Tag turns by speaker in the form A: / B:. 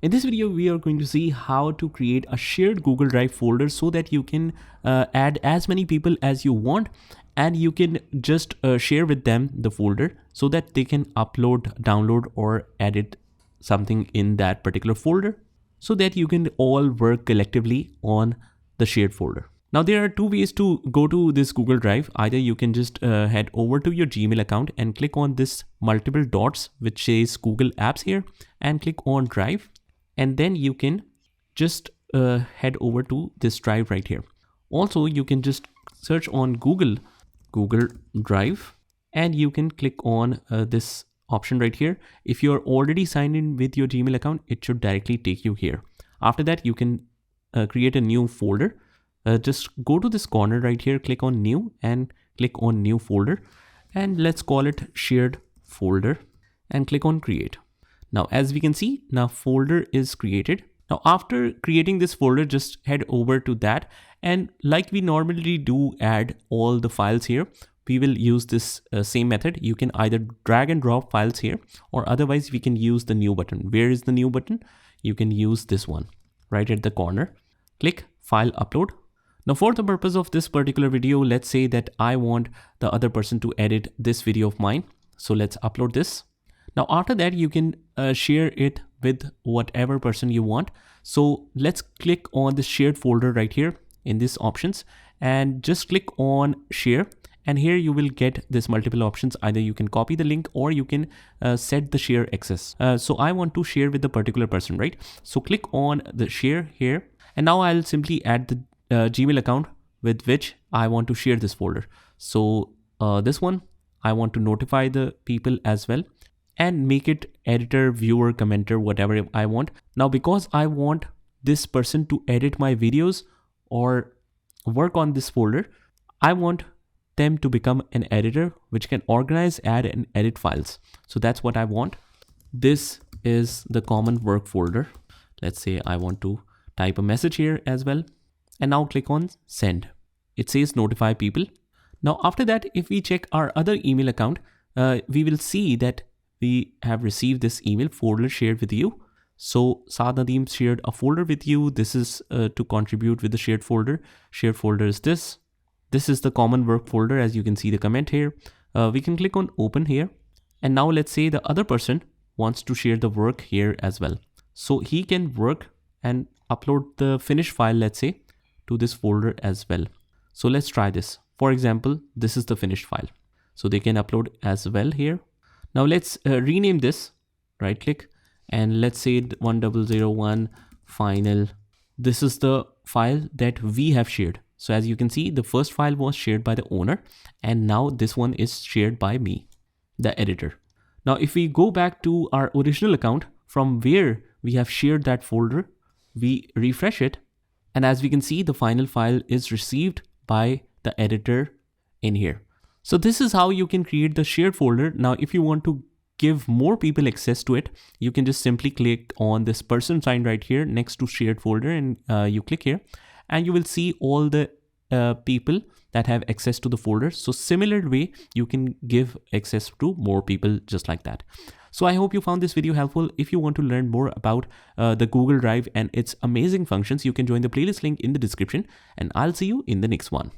A: In this video, we are going to see how to create a shared Google Drive folder so that you can add as many people as you want, and you can just share with them the folder so that they can upload, download, or edit something in that particular folder so that you can all work collectively on the shared folder. Now, there are two ways to go to this Google Drive. Either you can just head over to your Gmail account and click on this multiple dots which says Google Apps here and click on Drive. And then you can just head over to this drive right here. Also, you can just search on Google Drive and you can click on this option right here. If you're already signed in with your Gmail account, it should directly take you here. After that, you can create a new folder. Just go to this corner right here, click on new and click on new folder. And let's call it shared folder and click on create. Now, as we can see, now folder is created. Now, after creating this folder, just head over to that. And like we normally do add all the files here, we will use this same method. You can either drag and drop files here, or otherwise we can use the new button. Where is the new button? You can use this one right at the corner. Click file upload. Now, for the purpose of this particular video, let's say that I want the other person to edit this video of mine. So let's upload this. Now, after that, you can share it with whatever person you want. So let's click on the shared folder right here in this options and just click on share. And here you will get this multiple options. Either you can copy the link or you can set the share access. So I want to share with the particular person, right? So click on the share here. And now I'll simply add the Gmail account with which I want to share this folder. So this one, I want to notify the people as well and make it editor, viewer, commenter, whatever I want. Now, because I want this person to edit my videos or work on this folder, I want them to become an editor which can organize, add, and edit files. So that's what I want. This is the common work folder. Let's say I want to type a message here as well. And now click on send. It says notify people. Now, after that, if we check our other email account, we will see that we have received this email folder shared with you. So Saad Nadeem shared a folder with you. This is to contribute with the shared folder. Shared folder is this. This is the common work folder. As you can see the comment here, we can click on open here. And now let's say the other person wants to share the work here as well. So he can work and upload the finished file, let's say, to this folder as well. So let's try this. For example, this is the finished file. So they can upload as well here. Now let's rename this, right click, and let's say 1001 final. This is the file that we have shared. So as you can see, the first file was shared by the owner, and now this one is shared by me, the editor. Now, if we go back to our original account from where we have shared that folder, we refresh it. And as we can see, the final file is received by the editor in here. So this is how you can create the shared folder. Now, if you want to give more people access to it, you can just simply click on this person sign right here next to shared folder, and you click here and you will see all the people that have access to the folder. So similar way, you can give access to more people just like that. So I hope you found this video helpful. If you want to learn more about the Google Drive and its amazing functions, you can join the playlist link in the description, and I'll see you in the next one.